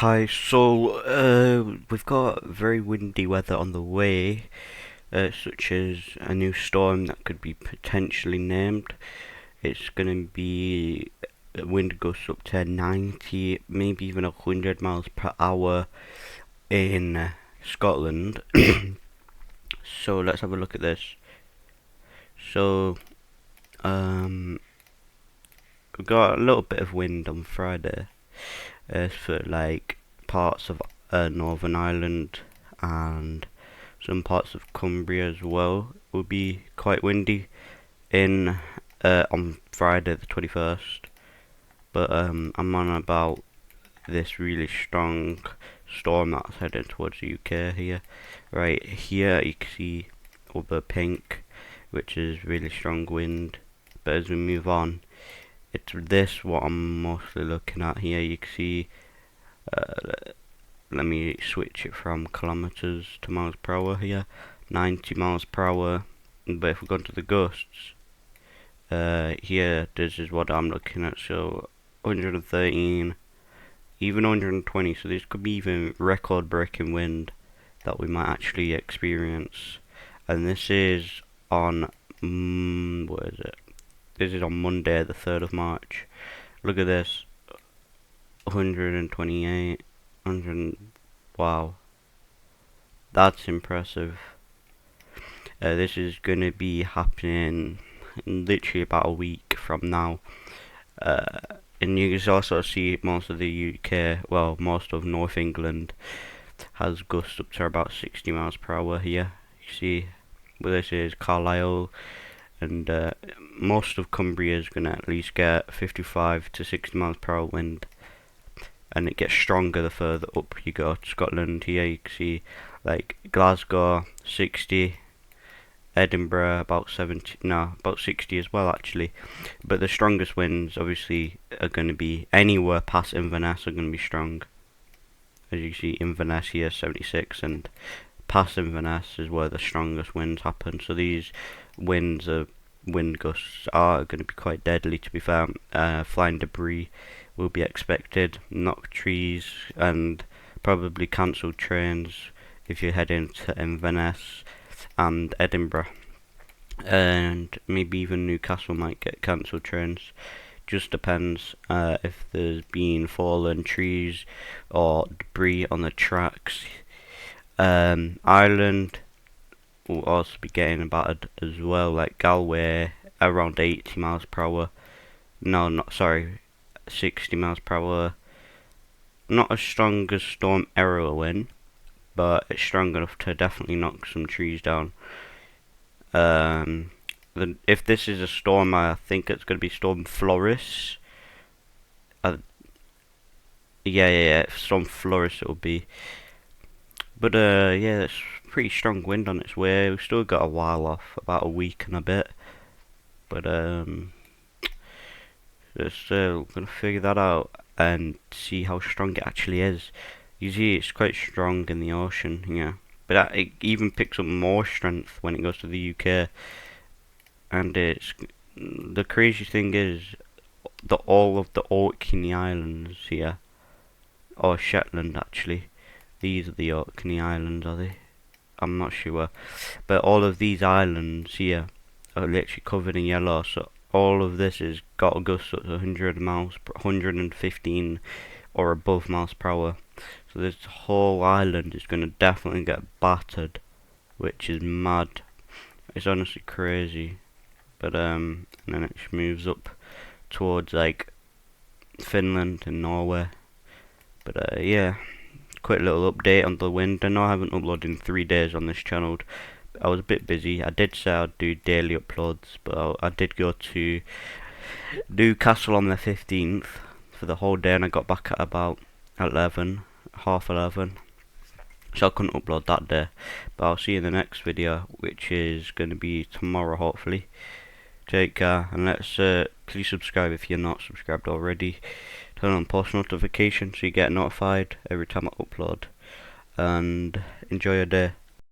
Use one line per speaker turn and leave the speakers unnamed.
Hi, we've got very windy weather on the way, such as a new storm that could be potentially named. It's gonna be wind gusts up to 90, maybe even 100 miles per hour in Scotland. So let's have a look at this. So, um, we got a little bit of wind on Friday, for like parts of Northern Ireland and some parts of Cumbria as well. Will be quite windy in on Friday the 21st. But I'm on about this really strong storm that's heading towards the UK here. Right here you can see all the pink, which is really strong wind. But as we move on, it's this what I'm mostly looking at here. You can see, let me switch it from kilometers to miles per hour here. 90 miles per hour. But if we go to the gusts, here this is what I'm looking at. So 113, even 120. So this could be even record-breaking wind that we might actually experience. And this is on what is it? This is on Monday, the 3rd of March. Look at this. 128, 100. Wow. That's impressive. This is going to be happening in literally about a week from now. And you can also see most of the UK, well, most of North England has gusts up to about 60 miles per hour here. You see, well, this is Carlisle, and most of Cumbria is going to at least get 55 to 60 miles per hour wind, and it gets stronger the further up you go to Scotland. Here you can see like Glasgow 60, Edinburgh about 70, no, about 60 as well actually. But the strongest winds obviously are going to be anywhere past Inverness are going to be strong. As you see, Inverness here 76, and past Inverness is where the strongest winds happen. So these wind gusts are going to be quite deadly, to be fair. Flying debris will be expected, knock trees, and probably cancelled trains if you're heading to Inverness and Edinburgh. And maybe even Newcastle might get cancelled trains. Just depends if there's been fallen trees or debris on the tracks. Ireland will also be getting battered as well, like Galway around 80 miles per hour. No, not sorry, 60 miles per hour. Not as strong as Storm Erwin, but it's strong enough to definitely knock some trees down. If this is a storm, I think it's going to be Storm Floris. Yeah, Storm Floris it will be. But yeah, it's pretty strong wind on its way. We've still got a while off, about a week and a bit. But just gonna figure that out and see how strong it actually is. You see, it's quite strong in the ocean, yeah. But it even picks up more strength when it goes to the UK. And it's the crazy thing is all of the Orkney Islands here, or Shetland actually. These are the Orkney Islands, are they? I'm not sure, but all of these islands here are literally covered in yellow. So all of this has got a gust of 100 miles, 115 or above miles per hour. So this whole island is going to definitely get battered, which is mad. It's honestly crazy. But and then it just moves up towards like Finland and Norway. But yeah, quick little update on the wind. I know I haven't uploaded in 3 days on this channel. I was a bit busy. I did say I'd do daily uploads, but I did go to Newcastle on the 15th for the whole day, and I got back at about 11, half 11. So I couldn't upload that day. But I'll see you in the next video, which is going to be tomorrow, hopefully. Take care, and please subscribe if you're not subscribed already. Turn on post notifications so you get notified every time I upload. And enjoy your day.